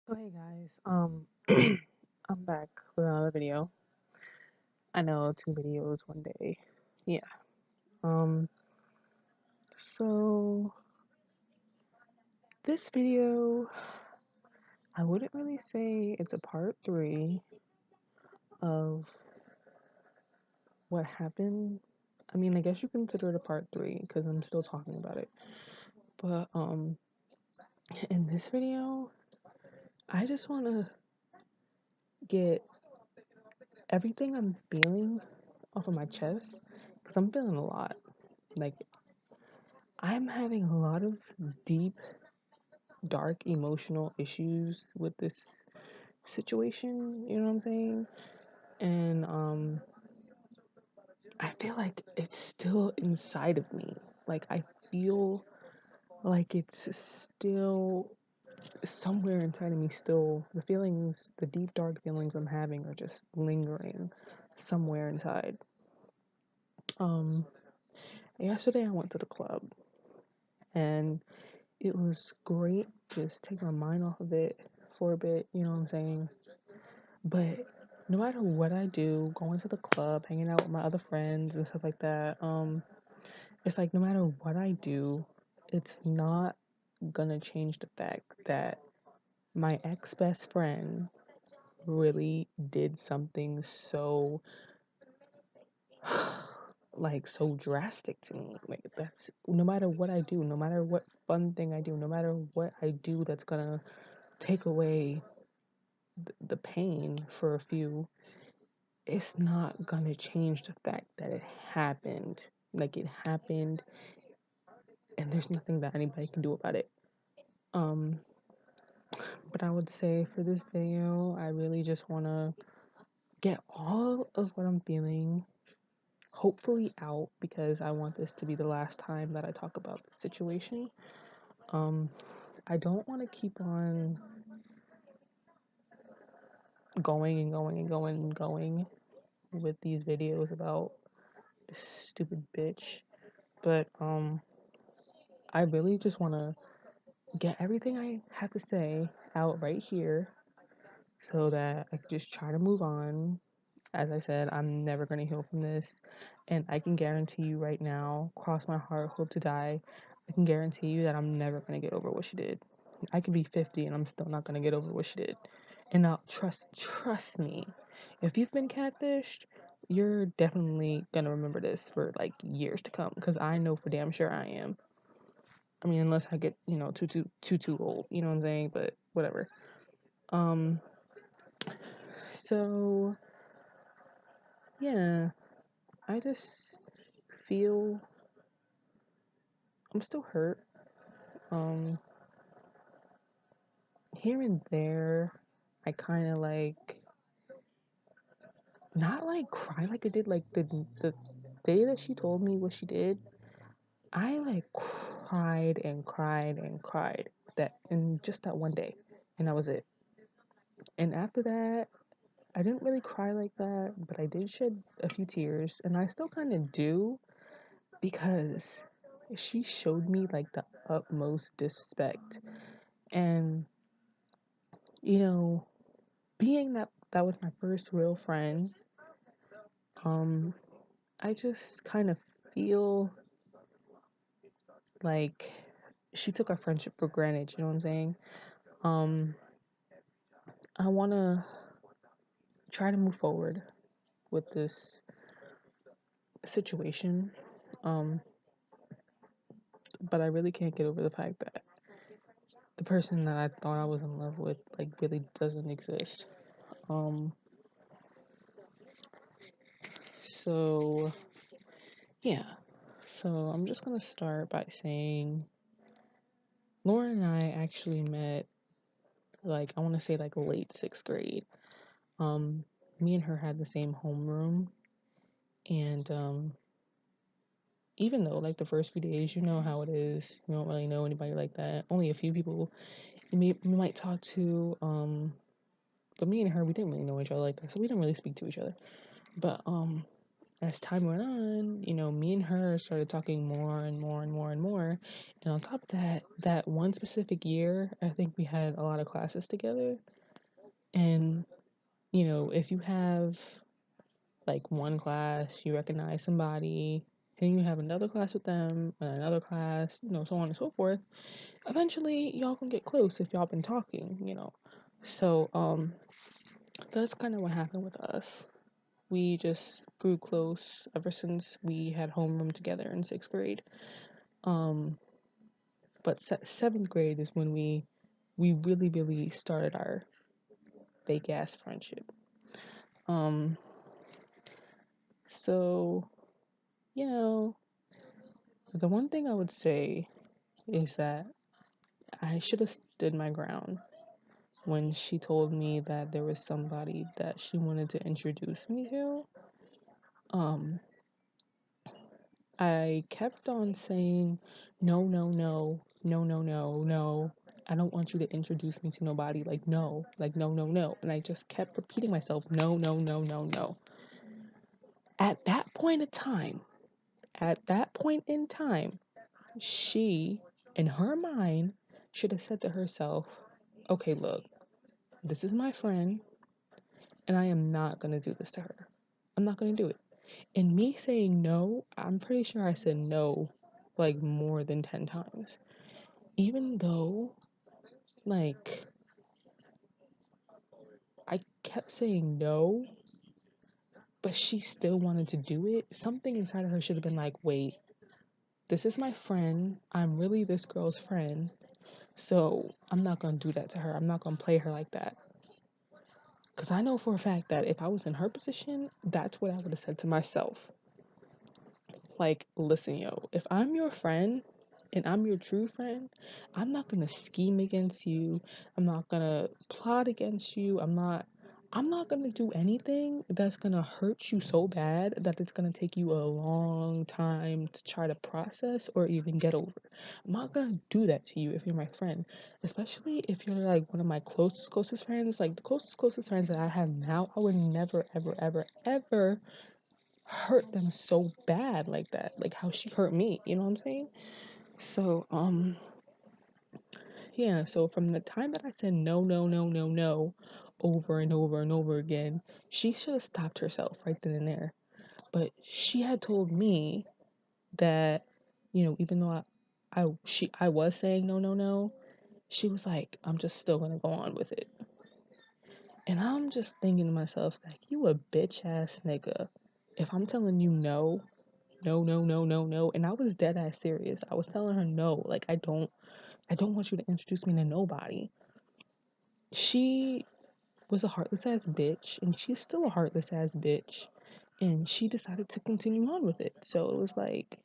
So hey guys, I'm back with another video. I know 2 videos 1 day. Yeah. Um, so this video, I wouldn't really say it's a part three of what happened. I mean, I guess you consider it a part three because I'm still talking about it. But in this video, I just want to get everything I'm feeling off of my chest because I'm feeling a lot. Like I'm having a lot of deep dark emotional issues with this situation, you know what I'm saying? And I feel like it's still inside of me. Like I feel like it's still somewhere inside of me still the feelings, the deep dark feelings I'm having are just lingering somewhere inside. Um Yesterday I went to the club and it was great just take my mind off of it for a bit, you know what I'm saying? But no matter what I do, going to the club, hanging out with my other friends and stuff like that, it's like no matter what I do, it's not gonna change the fact that my ex best friend really did something so like so drastic to me. Like that's no matter what I do, no matter what fun thing I do, no matter what I do that's gonna take away the pain for a few, it's not gonna change the fact that it happened. Like it happened, and there's nothing that anybody can do about it. Um, but I would say for this video, I really just wanna get all of what I'm feeling, hopefully out, because I want this to be the last time that I talk about the situation. Um, I don't want to keep on going and going and going and going with these videos about this stupid bitch, but I really just want to get everything I have to say out right here so that I can just try to move on. As I said, I'm never going to heal from this. And I can guarantee you right now, cross my heart, hope to die, I can guarantee you that I'm never going to get over what she did. I could be 50 and I'm still not going to get over what she did. And now, trust me, if you've been catfished, you're definitely going to remember this for like years to come because I know for damn sure I am. I mean, unless I get, too old, you know what I'm saying? But whatever. Um, so yeah, I just feel I'm still hurt. Um, Here and there, I kind of like not like cry like I did like the day that she told me what she did. I like cried and cried and cried that in just that one day, and that was it. And after that, I didn't really cry like that, but I did shed a few tears, and I still kind of do because she showed me like the utmost disrespect. And, you know, being that that was my first real friend, um, I just kind of feel like she took our friendship for granted, you know what I'm saying? Um, I want to try to move forward with this situation. Um, but I really can't get over the fact that the person that I thought I was in love with like really doesn't exist. Um so yeah. So I'm just gonna start by saying Lauren and I actually met like I wanna say like late sixth grade. Um Me and her had the same homeroom and even though like the first few days you know how it is, you don't really know anybody like that. Only a few people you might talk to, but me and her we didn't really know each other like that, so we didn't really speak to each other. But as time went on, me and her started talking more and more and more and more. And on top of that, that one specific year, I think we had a lot of classes together. And, if you have like one class, you recognize somebody, and you have another class with them, and another class, so on and so forth, eventually y'all can get close if y'all been talking. So, that's kind of what happened with us. We just grew close ever since we had homeroom together in 6th grade. But 7th grade is when we really, really started our fake ass friendship. So, the one thing I would say is that I should have stood my ground when she told me that there was somebody that she wanted to introduce me to. I kept on saying, no, no, no, no, no, no, no. I don't want you to introduce me to nobody. Like, no, no, no, no. And I just kept repeating myself, no, no, no, no, no. At that point in time, she, in her mind, should have said to herself, okay, look, this is my friend, and I am not going to do this to her. I'm not going to do it. And me saying no, I'm pretty sure I said no like more than 10 times. Even though, like, I kept saying no, but she still wanted to do it, something inside of her should have been like, wait, this is my friend. I'm really this girl's friend. So I'm not going to do that to her. I'm not going to play her like that. Because I know for a fact that if I was in her position, that's what I would have said to myself. Like, listen, yo, if I'm your friend and I'm your true friend, I'm not gonna scheme against you. I'm not gonna plot against you. I'm not gonna do anything that's gonna hurt you so bad that it's gonna take you a long time to try to process or even get over. I'm not gonna do that to you if you're my friend, especially if you're like one of my closest friends. Like the closest friends that I have now, I would never, ever, ever, ever hurt them so bad like that, like how she hurt me, you know what I'm saying? So yeah, so from the time that I said no, no, no, no, no, over and over and over again, she should have stopped herself right then and there. But she had told me that, even though I was saying no, no, no, she was like, I'm just still gonna go on with it. And I'm just thinking to myself, like, you a bitch ass nigga. If I'm telling you no, no, no, no, no, no. And I was dead ass serious. I was telling her no. Like, I don't want you to introduce me to nobody. She was a heartless ass bitch, and she's still a heartless ass bitch. And she decided to continue on with it. So it was like,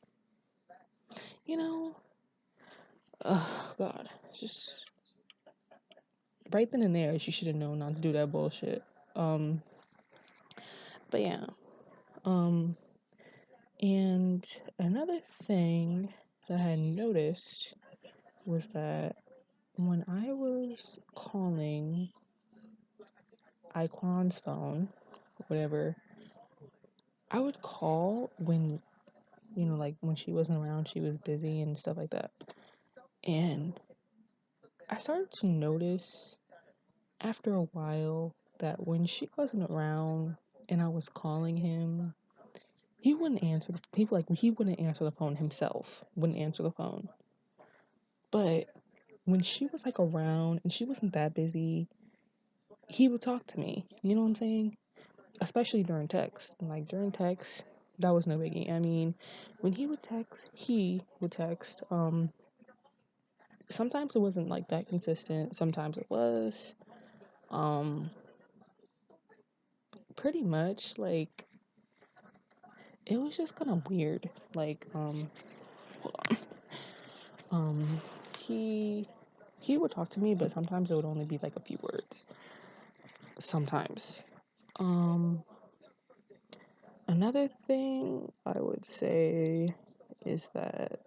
you know, oh God, just right then and there, she should have known not to do that bullshit. Um, but yeah. Um, and another thing that I had noticed was that when I was calling Iquan's phone, whatever, I would call when, like when she wasn't around, she was busy and stuff like that. And I started to notice after a while that when she wasn't around and I was calling him, he wouldn't answer. He wouldn't answer the phone himself. Wouldn't answer the phone. But when she was like around and she wasn't that busy, he would talk to me. You know what I'm saying? Especially during text. Like during text, that was no biggie. I mean, when he would text. Sometimes it wasn't like that consistent. Sometimes it was. Um, Pretty much like it was just kind of weird. Like, hold on. Um, he would talk to me, but sometimes it would only be like a few words. Sometimes. Um, Another thing I would say is that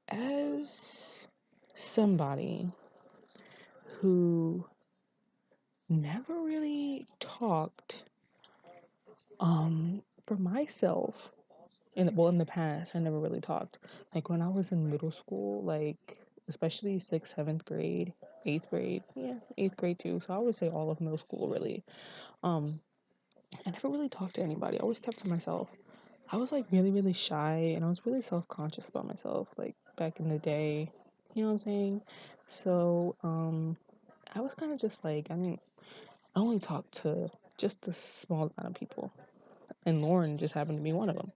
as somebody who never really talked For myself, in the past, I never really talked. Like when I was in middle school, like especially sixth, seventh grade, eighth grade, yeah, eighth grade too. So I would say all of middle school really. Um, I never really talked to anybody. I always kept to myself. I was like really, really shy and I was really self conscious about myself, like back in the day. You know what I'm saying? So, I was kind of just like, I mean, I only talked to just a small amount of people, and Lauren just happened to be one of them.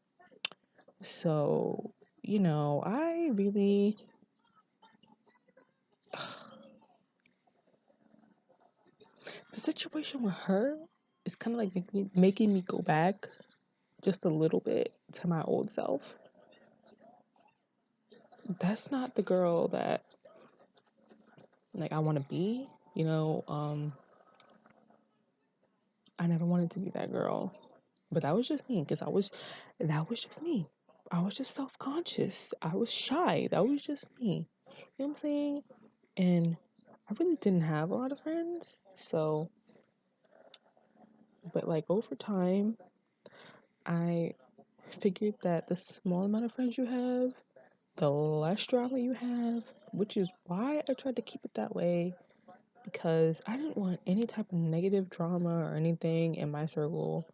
So, I really, the situation with her is kind of like making me go back just a little bit to my old self. That's not the girl that like I want to be, you know. I never wanted to be that girl, but that was just me because that was just me. I was just self conscious. I was shy. That was just me. You know what I'm saying? And I really didn't have a lot of friends. So, but like over time, I figured that the small amount of friends you have, the less drama you have, which is why I tried to keep it that way because I didn't want any type of negative drama or anything in my circle.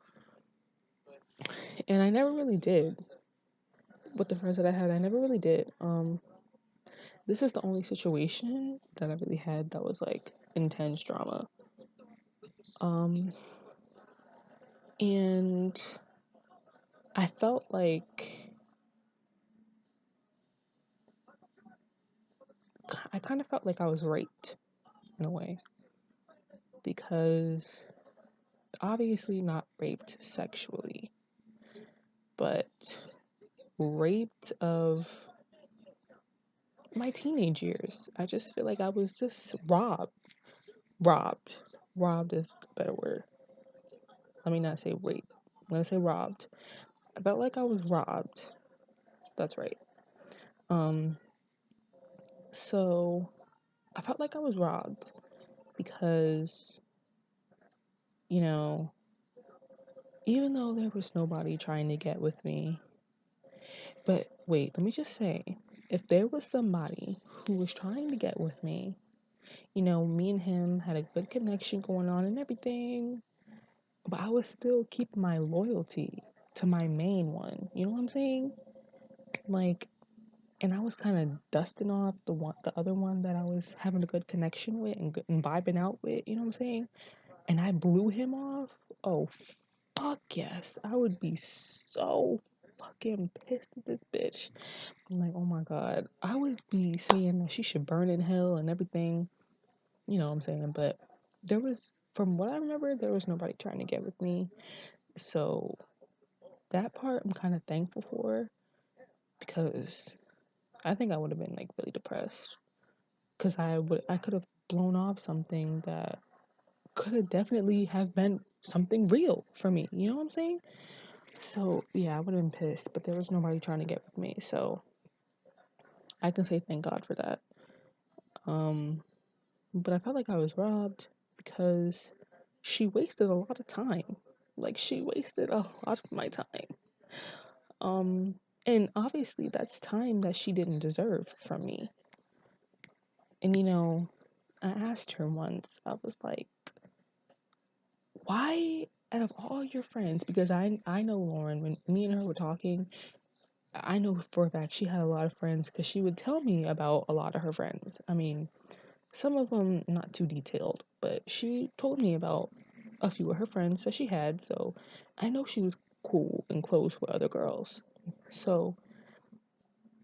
And I never really did. With the friends that I had, I never really did. This is the only situation that I really had that was like intense drama. Um, and I felt like I kind of felt like I was raped in a way because obviously not raped sexually, but raped of my teenage years. I just feel like I was just robbed. Robbed is a better word. Let me not say rape. I'm gonna say robbed. I felt like I was robbed. That's right. Um, so I felt like I was robbed because, you know, even though there was nobody trying to get with me, but wait, let me just say, if there was somebody who was trying to get with me, me and him had a good connection going on and everything, but I was still keeping my loyalty to my main one. You know what I'm saying? Like, and I was kind of dusting off the other one that I was having a good connection with and vibing out with. You know what I'm saying? And I blew him off. Oh, fuck yes! I would be so fucking pissed at this bitch. I'm like, oh my god, I would be saying that she should burn in hell and everything. You know what I'm saying? But from what I remember, there was nobody trying to get with me. So that part I'm kind of thankful for because I think I would have been like really depressed because I could have blown off something that could have definitely have been something real for me. You know what I'm saying? So yeah, I would have been pissed, but there was nobody trying to get with me. So I can say thank God for that. Um, but I felt like I was robbed because she wasted a lot of time. Like she wasted a lot of my time. Um, and obviously that's time that she didn't deserve from me. And I asked her once, I was like, why out of all your friends, because I know Lauren, when me and her were talking, I know for a fact she had a lot of friends because she would tell me about a lot of her friends. I mean, some of them not too detailed, but she told me about a few of her friends that she had, so I know she was cool and close with other girls. So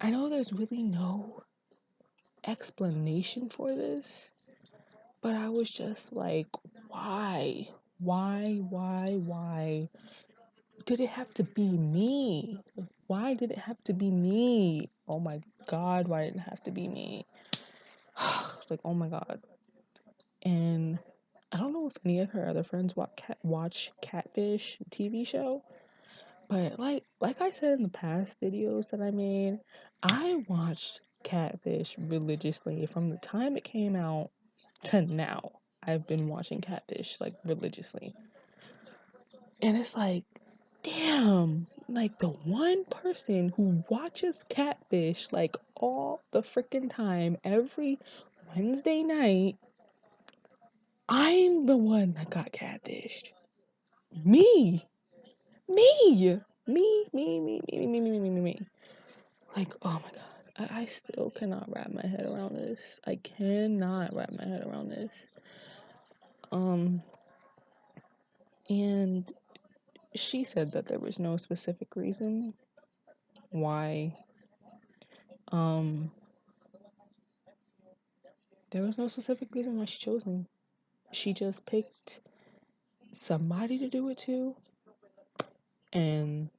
I know there's really no explanation for this, but I was just like, why? Why? Did it have to be me? Why did it have to be me? Oh my god, why did it have to be me? Like, oh my god. And I don't know if any of her other friends watch Catfish TV show, but like I said in the past videos that I made, I watched Catfish religiously from the time it came out to now. I've been watching Catfish like religiously. And it's like damn, like the one person who watches Catfish like all the freaking time, every Wednesday night, I'm the one that got catfished. Me, me, me. Like, oh my god, I still cannot wrap my head around this. I cannot wrap my head around this. And she said that there was no specific reason why, there was no specific reason why she chose me. She just picked somebody to do it to, and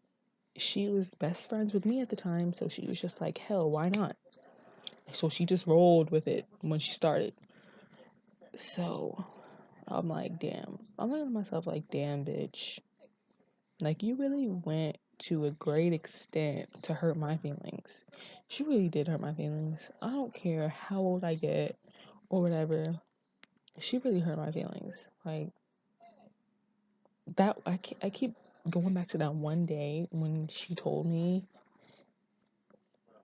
she was best friends with me at the time, so she was just like, hell, why not? So she just rolled with it when she started. So I'm like, damn. I'm thinking to myself, like, damn, bitch. Like, you really went to a great extent to hurt my feelings. She really did hurt my feelings. I don't care how old I get or whatever. She really hurt my feelings. Like, that, I keep going back to that one day when she told me.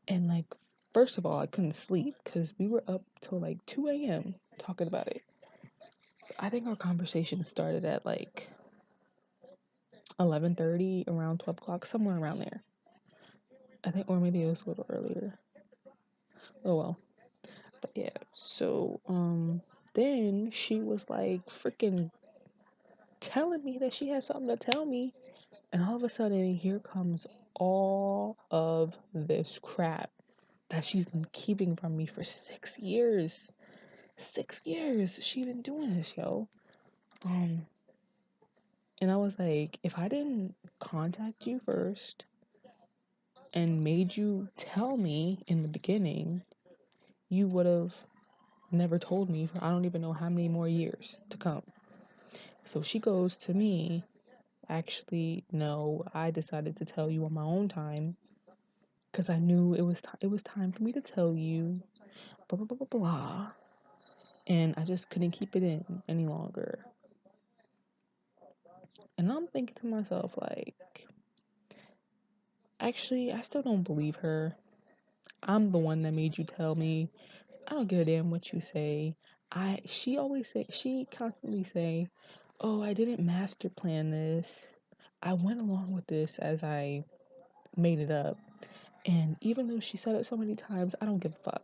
And, like, first of all, I couldn't sleep because we were up till, like, 2 a.m. talking about it. I think our conversation started at, like, 11:30, around 12 o'clock, somewhere around there. I think, or maybe it was a little earlier. Oh well. But yeah, so then she was like freaking telling me that she had something to tell me, and all of a sudden here comes all of this crap that she's been keeping from me for 6 years. 6 years she been doing this, yo. And I was like, if I didn't contact you first and made you tell me in the beginning, you would have never told me for I don't even know how many more years to come. So she goes to me, actually, no, I decided to tell you on my own time because I knew it was time for me to tell you, blah, blah, blah, blah, blah. And I just couldn't keep it in any longer. And I'm thinking to myself, like, actually, I still don't believe her. I'm the one that made you tell me. I don't give a damn what you say. She constantly say, oh, I didn't master plan this. I went along with this as I made it up. And even though she said it so many times, I don't give a fuck.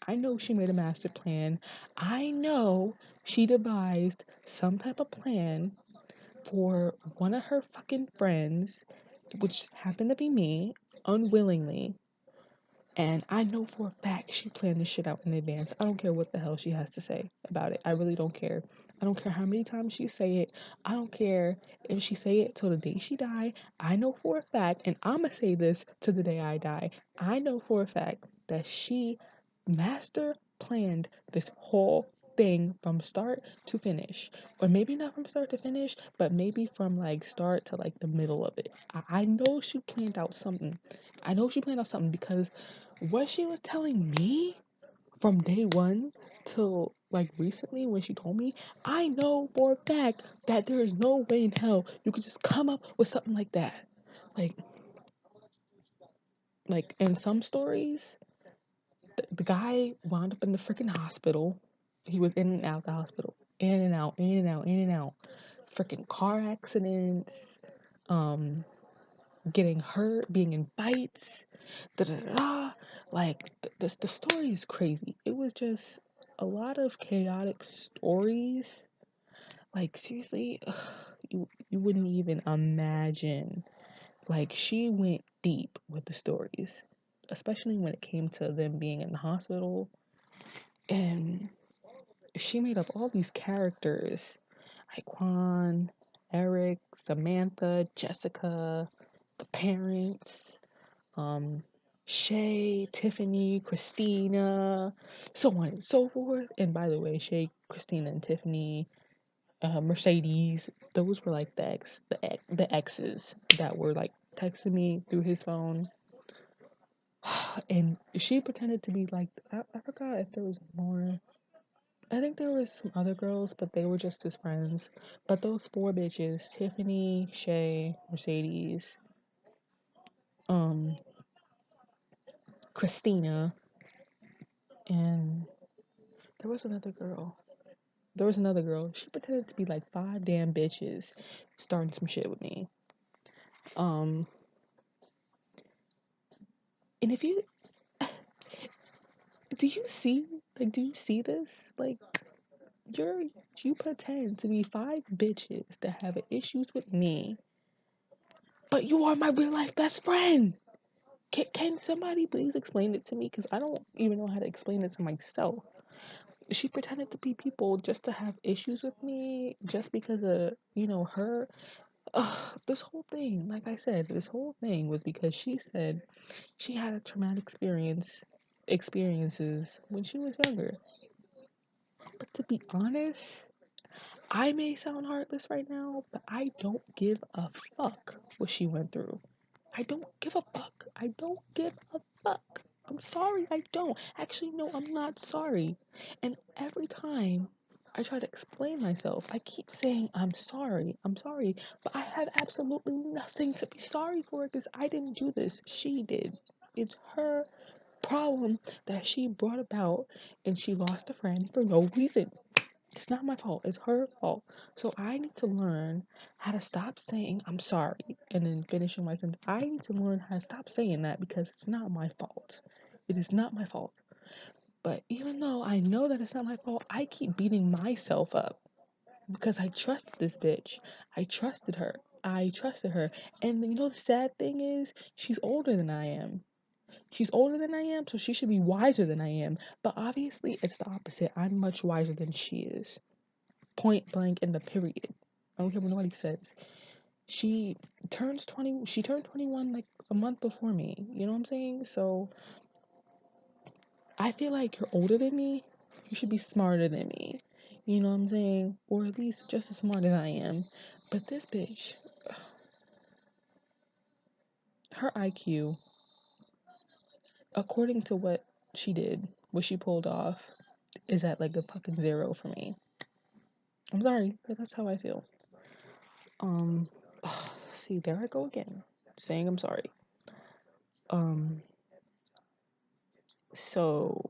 I know she made a master plan. I know she devised some type of plan for one of her fucking friends, which happened to be me, unwillingly. And I know for a fact she planned this shit out in advance. I don't care what the hell she has to say about it. I really don't care. I don't care how many times she say it. I don't care if she say it till the day she die. I know for a fact, and I'ma say this to the day I die. I know for a fact that she master planned this whole thing from start to finish. Or maybe not from start to finish, but maybe from like start to like the middle of it. I know she planned out something. I know she planned out something because what she was telling me from day one till like recently when she told me, I know for a fact that there is no way in hell you could just come up with something like that. Like, in some stories, the guy wound up in the freaking hospital. He was in and out of the hospital, in and out, in and out, in and out. Freaking car accidents, getting hurt, being in fights, da da da. Like the story is crazy. It was just a lot of chaotic stories. Like seriously, you wouldn't even imagine. Like she went deep with the stories, especially when it came to them being in the hospital. And she made up all these characters, like Quan, Eric, Samantha, Jessica, the parents, Shay, Tiffany, Christina, so on and so forth. And by the way, Shay, Christina, and Tiffany, Mercedes, those were like the exes that were like texting me through his phone. And she pretended to be like, I forgot if there was more. I think there was some other girls, but they were just his friends. But those four bitches, Tiffany, Shay, Mercedes, um, Christina, and there was another girl. There was another girl. She pretended to be like five damn bitches starting some shit with me. Um, and if you do you see this? Like you're you pretend to be five bitches that have issues with me, but you are my real life best friend. Can somebody please explain it to me? Because I don't even know how to explain it to myself. She pretended to be people just to have issues with me, just because of, her. This whole thing, like I said, this whole thing was because she said she had a traumatic experiences when she was younger. But to be honest, I may sound heartless right now, but I don't give a fuck what she went through. I don't give a fuck. I don't give a fuck. I'm sorry, I don't. Actually, no, I'm not sorry. And every time I try to explain myself, I keep saying, I'm sorry, but I have absolutely nothing to be sorry for because I didn't do this. She did. It's her problem that she brought about and she lost a friend for no reason. It's not my fault. It's her fault. So I need to learn how to stop saying I'm sorry and then finishing my sentence. I need to learn how to stop saying that because it's not my fault. It is not my fault. But even though I know that it's not my fault, I keep beating myself up because I trusted this bitch. I trusted her. I trusted her. And the sad thing is, she's older than I am. She's older than I am, so she should be wiser than I am. But obviously, it's the opposite. I'm much wiser than she is. Point blank in the period. I don't care what nobody says. She she turned 21 like a month before me. You know what I'm saying? So I feel like you're older than me. You should be smarter than me. You know what I'm saying? Or at least just as smart as I am. But this bitch, her IQ, according to what she did, what she pulled off, is at like a fucking zero for me. I'm sorry, but that's how I feel. Um, see, there I go again, saying I'm sorry. Um, so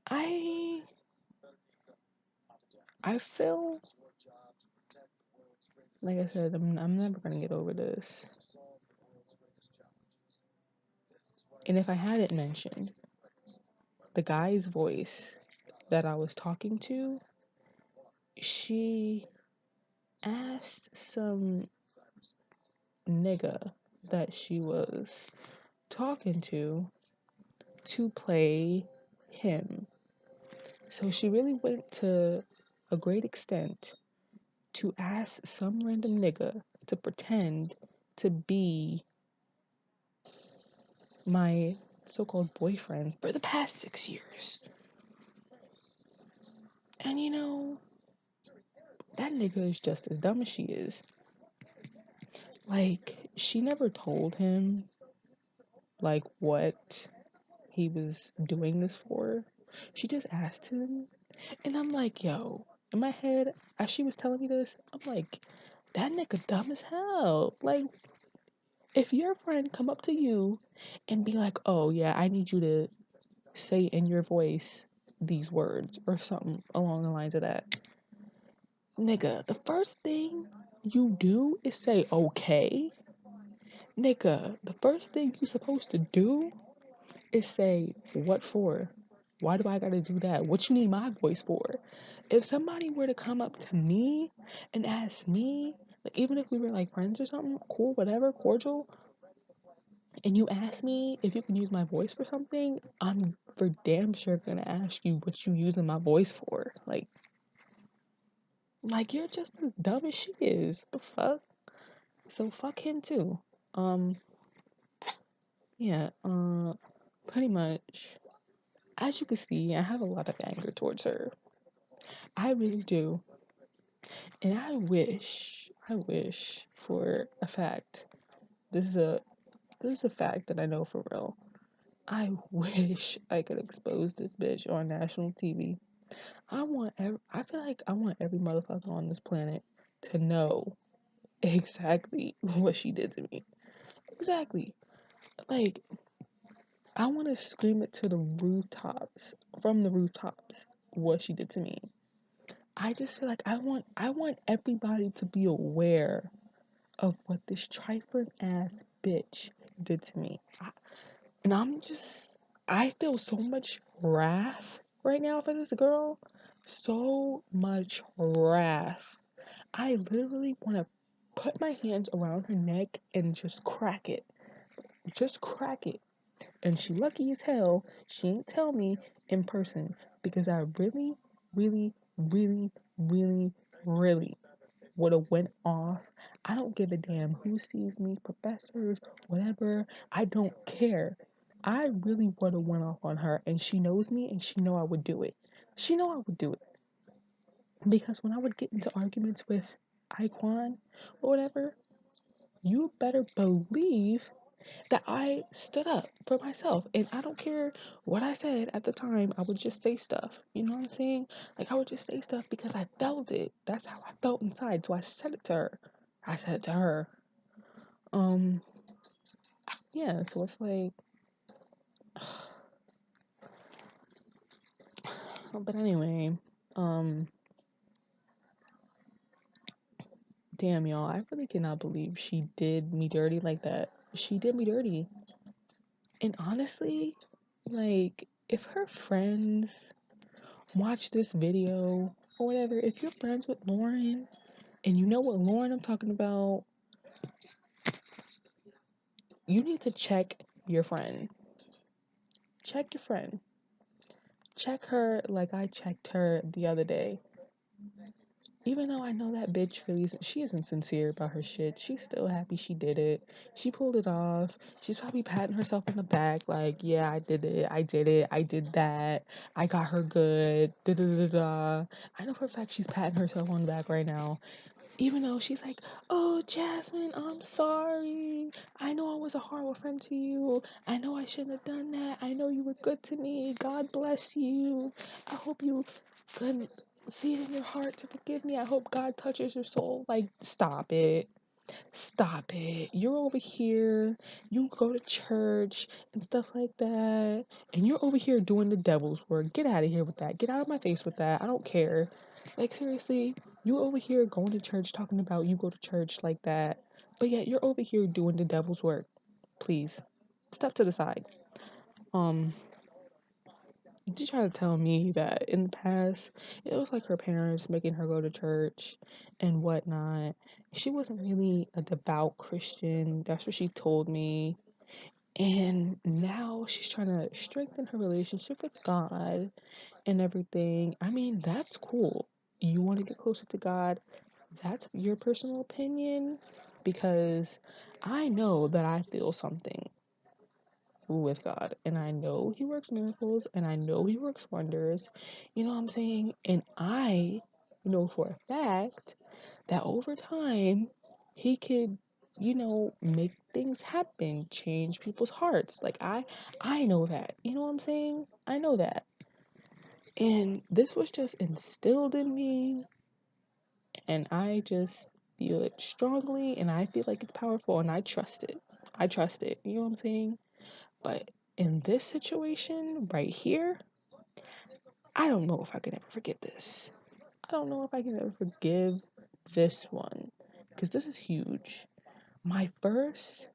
I I feel like I said I'm never gonna get over this. And if I hadn't mentioned the guy's voice that I was talking to, she asked some nigga that she was talking to play him. So she really went to a great extent to ask some random nigga to pretend to be my so-called boyfriend for the past 6 years. And that nigga is just as dumb as she is. Like, she never told him, like, what he was doing this for. She just asked him. And I'm like, yo, in my head, as she was telling me this, I'm like, that nigga dumb as hell. Like, if your friend come up to you and be like, oh, yeah, I need you to say in your voice these words or something along the lines of that. Nigga, the first thing you do is say okay. Nigga, the first thing you supposed to do is say what for? Why do I gotta do that? What you need my voice for? If somebody were to come up to me and ask me, like even if we were like friends or something, cool, whatever, cordial, and you ask me if you can use my voice for something, I'm for damn sure gonna ask you what you using my voice for. Like you're just as dumb as she is. The fuck? So fuck him too. Um, yeah, pretty much. As you can see, I have a lot of anger towards her. I really do. And I wish for a fact. This is a this is a fact that I know for real. I wish I could expose this bitch on national TV. I feel like I want every motherfucker on this planet to know exactly what she did to me. Exactly. Like, I want to scream it to the rooftops, from the rooftops, what she did to me. I just feel like I want everybody to be aware of what this trifling ass bitch did to me. And I feel so much wrath right now for this girl. So much wrath. I literally want to put my hands around her neck and just crack it. Just crack it. And she lucky as hell she ain't tell me in person, because I really, really, really, really, really would have went off. I don't give a damn who sees me, professors, whatever. I don't care. I really would have went off on her, and she knows me, and she know I would do it. She know I would do it, because when I would get into arguments with Iquan or whatever, you better believe that I stood up for myself. And I don't care what I said at the time, I would just say stuff. You know what I'm saying? Like, I would just say stuff because I felt it. That's how I felt inside. So I said it to her. I said it to her. Um, yeah, so it's like, but anyway, um, damn, y'all, I really cannot believe she did me dirty like that. She did me dirty. And honestly, like, if her friends watch this video or whatever, if you're friends with Lauren and you know what Lauren I'm talking about, you need to check your friend. Check your friend. Check her like I checked her the other day. Even though I know that bitch really isn't, she isn't sincere about her shit. She's still happy she did it. She pulled it off. She's probably patting herself on the back like, yeah, I did it. I did it. I did that. I got her good. Da da da da. I know for a fact she's patting herself on the back right now. Even though she's like, oh, Jasmine, I'm sorry. I know I was a horrible friend to you. I know I shouldn't have done that. I know you were good to me. God bless you. I hope you can see it in your heart to forgive me. I hope God touches your soul. Like, stop it. Stop it. You're over here. You go to church and stuff like that. And you're over here doing the devil's work. Get out of here with that. Get out of my face with that. I don't care. Like, seriously, you over here going to church talking about you go to church like that. But yet you're over here doing the devil's work. Please. Step to the side. Um, she tried to tell me that in the past, it was like her parents making her go to church and whatnot. She wasn't really a devout Christian. That's what she told me. And now she's trying to strengthen her relationship with God and everything. I mean, that's cool. You want to get closer to God, that's your personal opinion, because I know that I feel something with God, and I know He works miracles, and I know He works wonders. You know what I'm saying? And I know for a fact that over time He could, make things happen, change people's hearts. Like, I know that. You know what I'm saying? I know that. And this was just instilled in me, and I just feel it strongly, and I feel like it's powerful, and I trust it. I trust it. You know what I'm saying? But in this situation right here, I don't know if I can ever forget this. I don't know if I can ever forgive this one, because this is huge. My first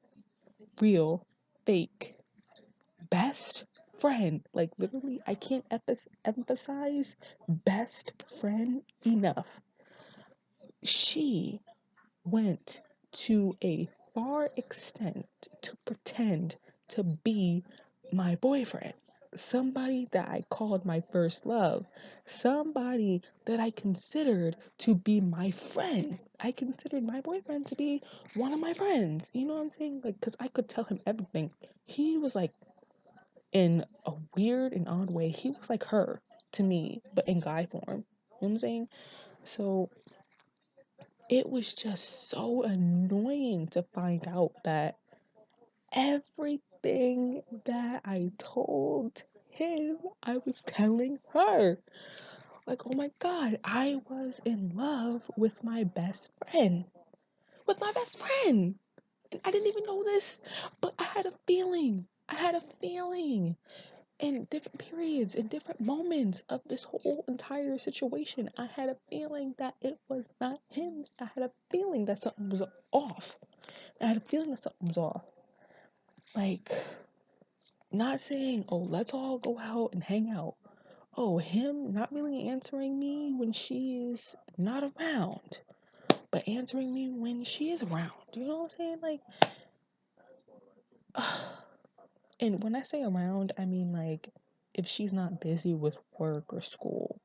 real fake best friend, like, literally, I can't emphasize best friend enough. She went to a far extent to pretend to be my boyfriend. Somebody that I called my first love. Somebody that I considered to be my friend. I considered my boyfriend to be one of my friends. You know what I'm saying? Like, because I could tell him everything. He was like, in a weird and odd way, he was like her to me, but in guy form. You know what I'm saying? So it was just so annoying to find out that everything that I told him, I was telling her. Like, oh my God, I was in love with my best friend. With my best friend. I didn't even know this, but I had a feeling. I had a feeling in different periods, in different moments of this whole entire situation. I had a feeling that it was not him. I had a feeling that something was off. I had a feeling that something was off. Like, not saying, oh, let's all go out and hang out. Oh, him not really answering me when she's not around, but answering me when she is around. You know what I'm saying? Like, and when I say around, I mean like if she's not busy with work or school.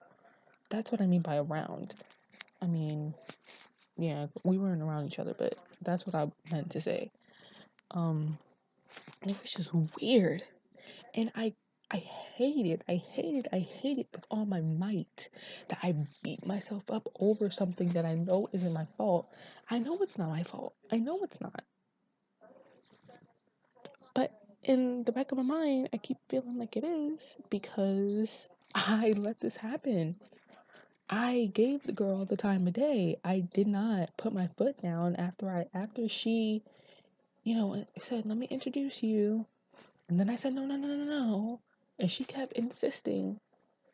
That's what I mean by around. I mean, yeah, we weren't around each other, but that's what I meant to say. Um, it was just weird. And I hate it with all my might that I beat myself up over something that I know isn't my fault. I know it's not my fault. I know it's not. But in the back of my mind, I keep feeling like it is because I let this happen. I gave the girl the time of day. I did not put my foot down after she, said, "Let me introduce you." And then I said, "No, no, no, no, no." And she kept insisting,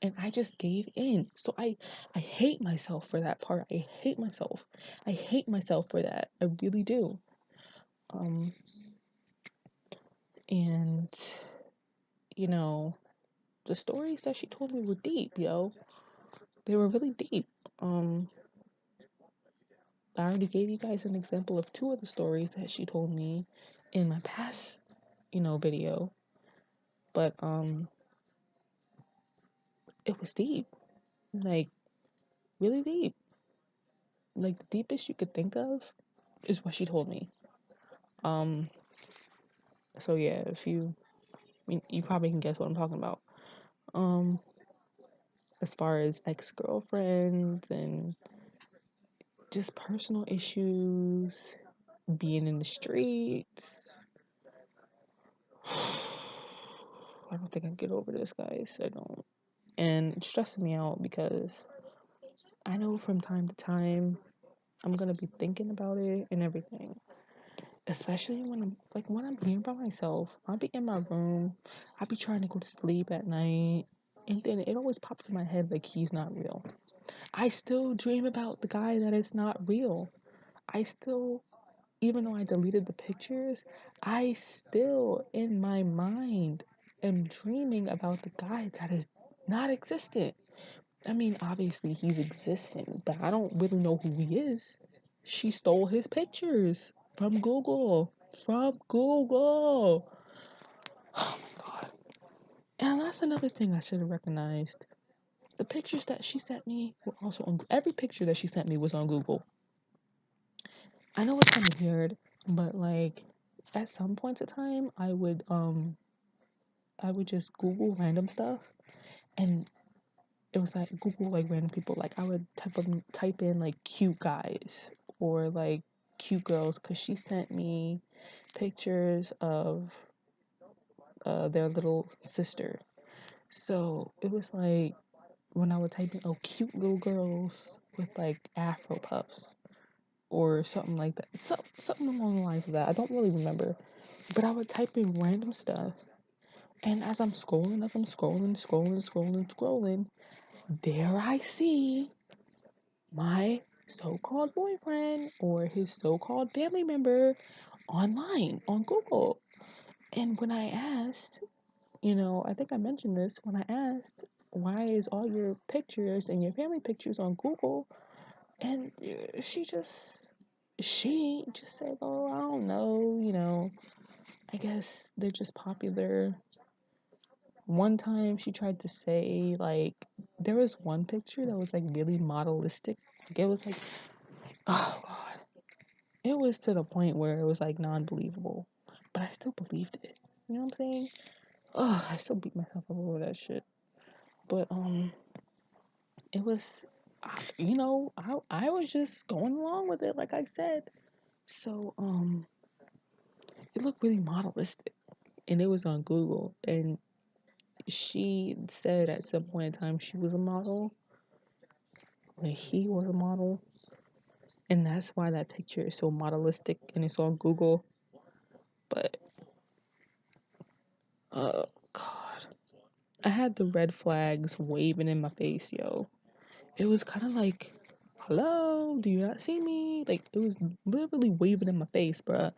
and I just gave in. So I hate myself for that part. I hate myself. I hate myself for that. I really do. Um and you know, the stories that she told me were deep, yo. They were really deep. Um I already gave you guys an example of two of the stories that she told me in my past, video. But it was deep. Like really deep. Like the deepest you could think of is what she told me. Um so yeah, you probably can guess what I'm talking about. Um as far as ex-girlfriends and just personal issues, being in the streets. I don't think I get over this, guys. I don't. And it's stressing me out because I know from time to time I'm gonna be thinking about it and everything. Especially when I'm here by myself. I'll be in my room. I'll be trying to go to sleep at night. And then it always pops in my head like he's not real. I still dream about the guy that is not real. I still, even though I deleted the pictures, I still in my mind am dreaming about the guy that is not existent. I mean, obviously he's existing, but I don't really know who he is. She stole his pictures from Google. From Google. Oh my God. And that's another thing I should have recognized. The pictures that she sent me were also on every picture that she sent me was on Google. I know it's kind of weird, but like at some points of time I would just Google random stuff and it was like Google like random people. Like I would type in like cute guys or like cute girls because she sent me pictures of their little sister. So it was like when I would type in, oh, cute little girls with like afro puffs or something like that. Something along the lines of that. I don't really remember. But I would type in random stuff. And as I'm scrolling, there I see my so-called boyfriend or his so-called family member online on Google. And when I asked, I think I mentioned this when I asked, why is all your pictures and your family pictures on Google? And she just said, oh, I don't know, I guess they're just popular. One time she tried to say, like, there was one picture that was, like, really modelistic. Like, it was, like, oh, God. It was to the point where it was, like, non-believable. But I still believed it. You know what I'm saying? Oh, I still beat myself up over that shit. But, it was, I was just going along with it, like I said. So, it looked really modelistic. And it was on Google. And she said at some point in time she was a model. when he was a model. And that's why that picture is so modelistic and it's on Google. But, God. I had the red flags waving in my face, yo. It was kind of like, hello, do you not see me? Like, it was literally waving in my face, bruh.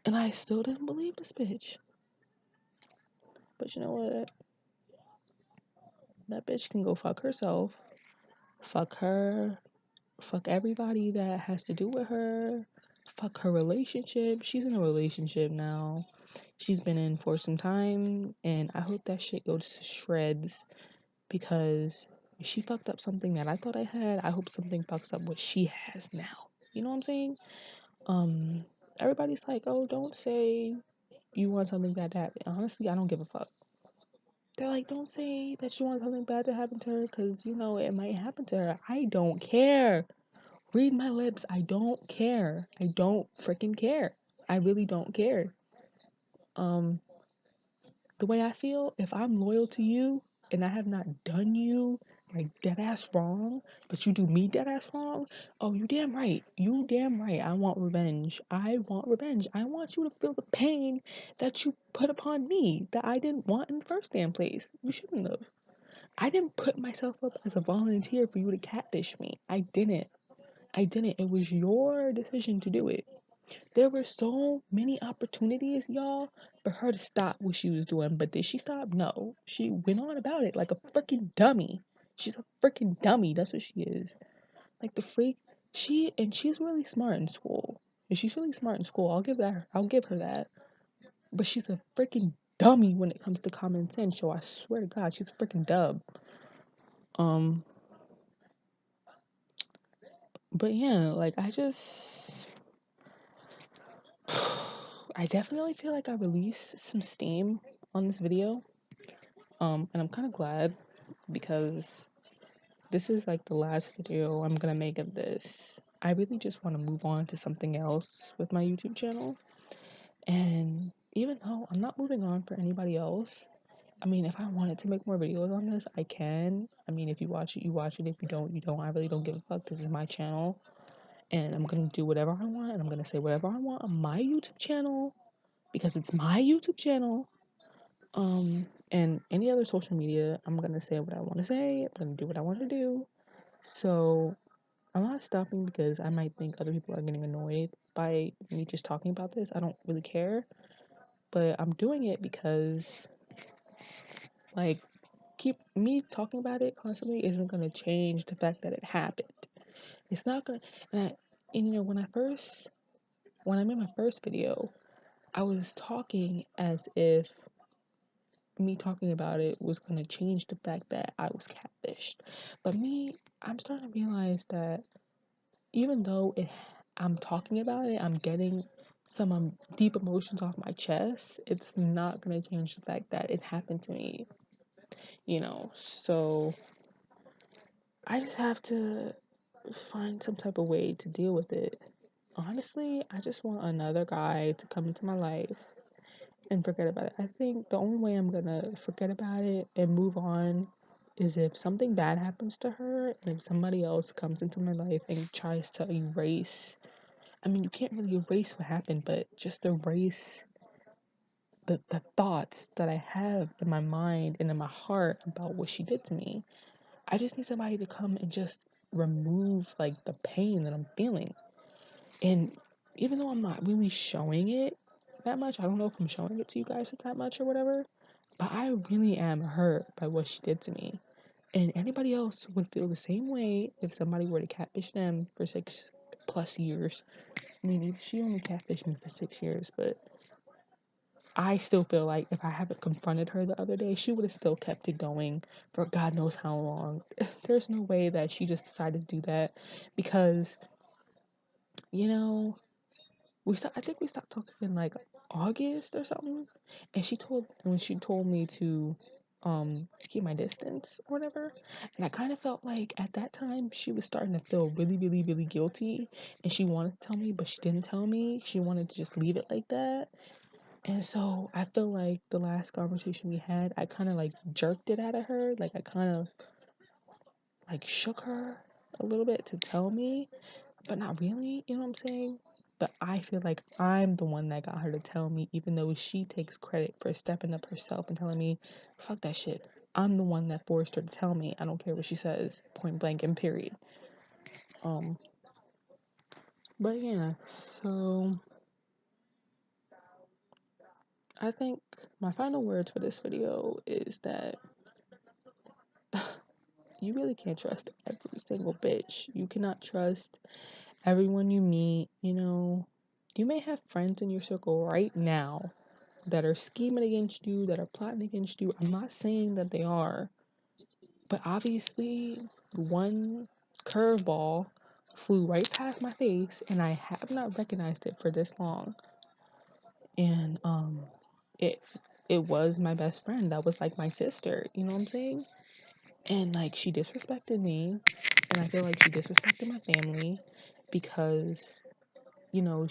And I still didn't believe this bitch. But you know what? That bitch can go fuck herself. Fuck her. Fuck everybody that has to do with her. Fuck her relationship. She's in a relationship now. She's been in for some time. And I hope that shit goes to shreds. Because if she fucked up something that I thought I had, I hope something fucks up what she has now. You know what I'm saying? Um, Everybody's like, oh, don't say you want something bad to happen. Honestly, I don't give a fuck. They're like, don't say that you want something bad to happen to her because, you know, it might happen to her. I don't care. Read my lips. I don't care. I don't freaking care. I really don't care. Um, the way I feel, if I'm loyal to you and I have not done you like dead ass wrong, but you do me dead ass wrong, oh, you damn right. You damn right. I want revenge. I want revenge. I want you to feel the pain that you put upon me that I didn't want in the first damn place. You shouldn't have. I didn't put myself up as a volunteer for you to catfish me. I didn't. I didn't. It was your decision to do it. There were so many opportunities, y'all, for her to stop what she was doing. But did she stop? No. She went on about it like a freaking dummy. She's a freaking dummy. That's what she is. Like the freak. She's really smart in school. And she's really smart in school. I'll give her that. But she's a freaking dummy when it comes to common sense. So I swear to God, she's a freaking dub. Um, but yeah, like I definitely feel like I released some steam on this video. And I'm kind of glad because this is like the last video I'm gonna make of this. I really just want to move on to something else with my YouTube channel. And even though I'm not moving on for anybody else, I mean, if I wanted to make more videos on this, I can. I mean, if you watch it, you watch it. If you don't, you don't. I really don't give a fuck. This is my channel. And I'm gonna do whatever I want. And I'm gonna say whatever I want on my YouTube channel because it's my YouTube channel. And any other social media, I'm gonna say what I want to say. I'm gonna do what I want to do. So I'm not stopping because I might think other people are getting annoyed by me just talking about this. I don't really care, but I'm doing it because, like, keep me talking about it constantly isn't gonna change the fact that it happened. It's not gonna. And you know, when I made my first video, I was talking as if me talking about it was going to change the fact that I was catfished. But I'm starting to realize that even though I'm talking about it, I'm getting some deep emotions off my chest, it's not going to change the fact that it happened to me, you know. So I just have to find some type of way to deal with it. Honestly, I just want another guy to come into my life and forget about it. I think the only way I'm gonna forget about it and move on is if something bad happens to her and if somebody else comes into my life and tries to erase. I mean, you can't really erase what happened, but just erase the thoughts that I have in my mind and in my heart about what she did to me. I just need somebody to come and just remove like the pain that I'm feeling. And even though I'm not really showing it that much, I don't know if I'm showing it to you guys that much or whatever, but I really am hurt by what she did to me. And anybody else would feel the same way if somebody were to catfish them for 6+ years. I mean, she only catfished me for 6 years, but I still feel like if I haven't confronted her the other day, she would have still kept it going for God knows how long. There's no way that she just decided to do that because, you know, I think we stopped talking in like August or something. And when she told me to keep my distance or whatever. And I kind of felt like at that time she was starting to feel really, really, really guilty. And she wanted to tell me, but she didn't tell me. She wanted to just leave it like that. And so I feel like the last conversation we had, I kind of like jerked it out of her. Like I kind of like shook her. a little bit to tell me, but not really, you know what I'm saying? But I feel like I'm the one that got her to tell me, even though she takes credit for stepping up herself and telling me, fuck that shit. I'm the one that forced her to tell me. I don't care what she says, point blank and period. But yeah, so I think my final words for this video is that you really can't trust every single bitch. You cannot trust everyone you meet. You know, you may have friends in your circle right now that are scheming against you, that are plotting against you. I'm not saying that they are, but obviously one curveball flew right past my face and I have not recognized it for this long. And it it was my best friend. That was like my sister, you know what I'm saying? And like she disrespected me, and I feel like she disrespected my family because you know,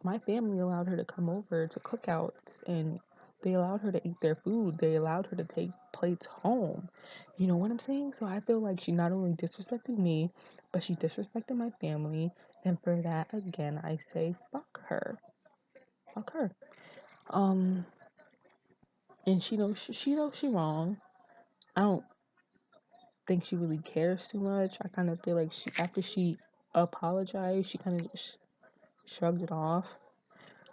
my family allowed her to come over to cookouts and they allowed her to eat their food. They allowed her to take plates home. You know what I'm saying? So I feel like she not only disrespected me, but she disrespected my family. And for that, again, I say fuck her. Fuck her. Um, and she knows she wrong. I don't think she really cares too much. I kind of feel like after she apologized, she kind of just shrugged it off.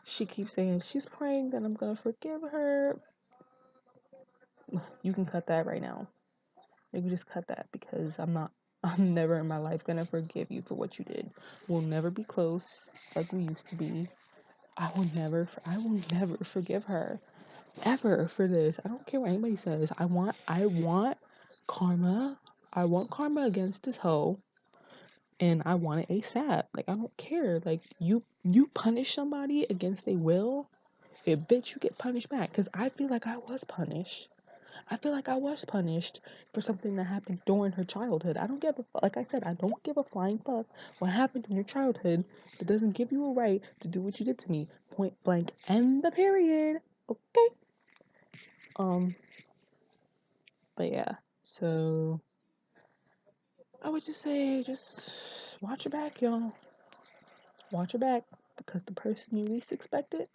She keeps saying she's praying that I'm gonna forgive her. You can cut that right now. You can just cut that because I'm never in my life gonna forgive you for what you did. We'll never be close like we used to be. I will never forgive her ever for this. I don't care what anybody says. I want karma. I want karma against this hoe, and I want it ASAP. Like I don't care. Like you punish somebody against their will, it bitch you get punished back. Cause I feel like I was punished. I feel like I was punished for something that happened during her childhood. I don't give a like I said, I don't give a flying fuck what happened in your childhood. That doesn't give you a right to do what you did to me. Point blank. End the period. Okay. Um. But yeah. So I would just say, just watch your back, y'all. Watch your back, because the person you least expected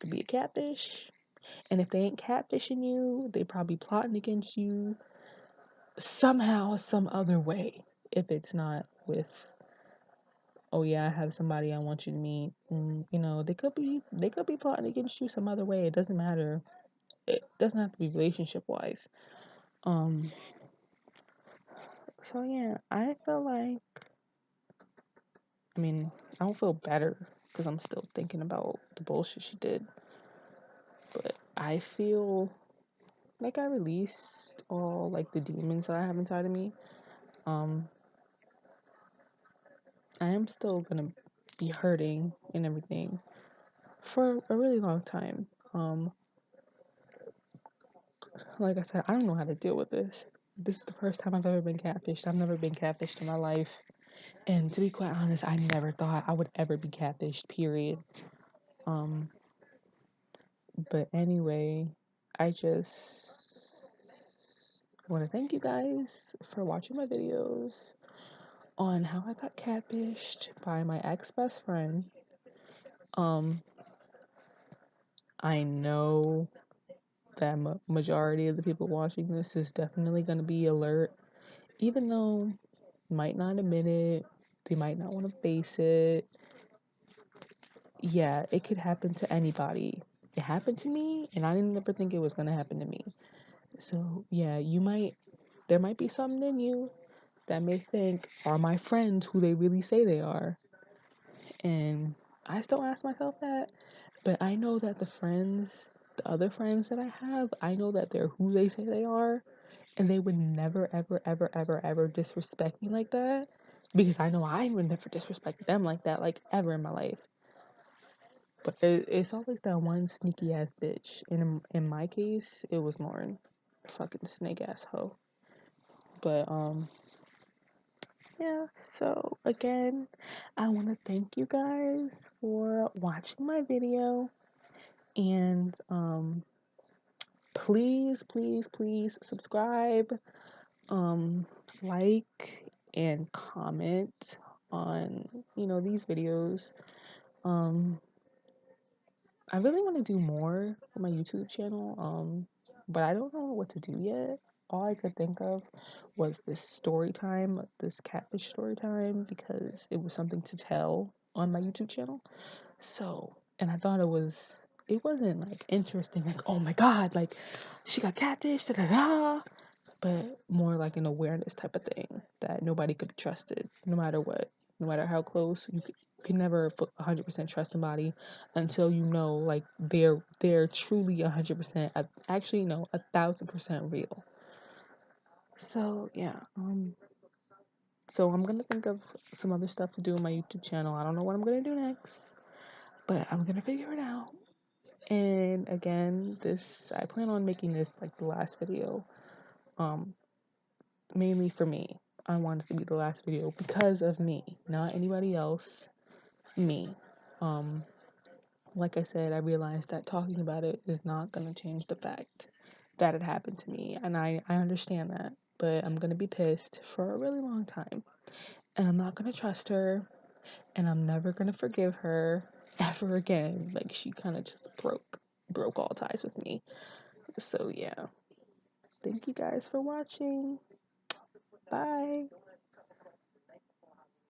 could be a catfish. And if they ain't catfishing you, they probably plotting against you somehow, some other way. If it's not with, oh yeah, I have somebody I want you to meet. You know, they could be plotting against you some other way. It doesn't matter. It doesn't have to be relationship wise. Um. So yeah, I feel like, I mean, I don't feel better because I'm still thinking about the bullshit she did. But I feel like I released all like the demons that I have inside of me. Um, I am still gonna be hurting and everything for a really long time. Like I said, I don't know how to deal with this. This is the first time I've ever been catfished. I've never been catfished in my life. And to be quite honest, I never thought I would ever be catfished, period. Um, but anyway, I just want to thank you guys for watching my videos on how I got catfished by my ex-best friend. Um, I know that majority of the people watching this is definitely going to be alert, even though might not admit it, they might not want to face it. Yeah, it could happen to anybody. It happened to me, and I didn't ever think it was going to happen to me. So yeah, there might be something in you that may think, are my friends who they really say they are? And I still ask myself that, but I know that the other friends that I have, I know that they're who they say they are, and they would never, ever, ever, ever, ever disrespect me like that, because I know I would never disrespect them like that, like ever in my life. But it's always that one sneaky ass bitch. In my case, it was Lauren, fucking snake ass hoe. But yeah. So again, I want to thank you guys for watching my video, and please, please, please subscribe, like, and comment on, these videos. Um, I really want to do more for my YouTube channel, but I don't know what to do yet. All I could think of was this story time, this catfish story time, because it was something to tell on my YouTube channel. So, and I thought it wasn't like interesting, like, oh my God, like she got catfish, da da da, but more like an awareness type of thing that nobody could be trusted, no matter what, no matter how close. You can never 100% trust somebody until you know, like, they're truly 100%, actually no, 1,000% real. So yeah, so I'm gonna think of some other stuff to do on my YouTube channel. I don't know what I'm gonna do next, but I'm gonna figure it out. And again, I plan on making this like the last video, mainly for me. I want it to be the last video because of me, not anybody else. Me. Um, like I said, I realized that talking about it is not gonna change the fact that it happened to me, and I understand that, but I'm gonna be pissed for a really long time, and I'm not gonna trust her, and I'm never gonna forgive her ever again. Like, she kind of just broke all ties with me. So yeah, thank you guys for watching. Bye.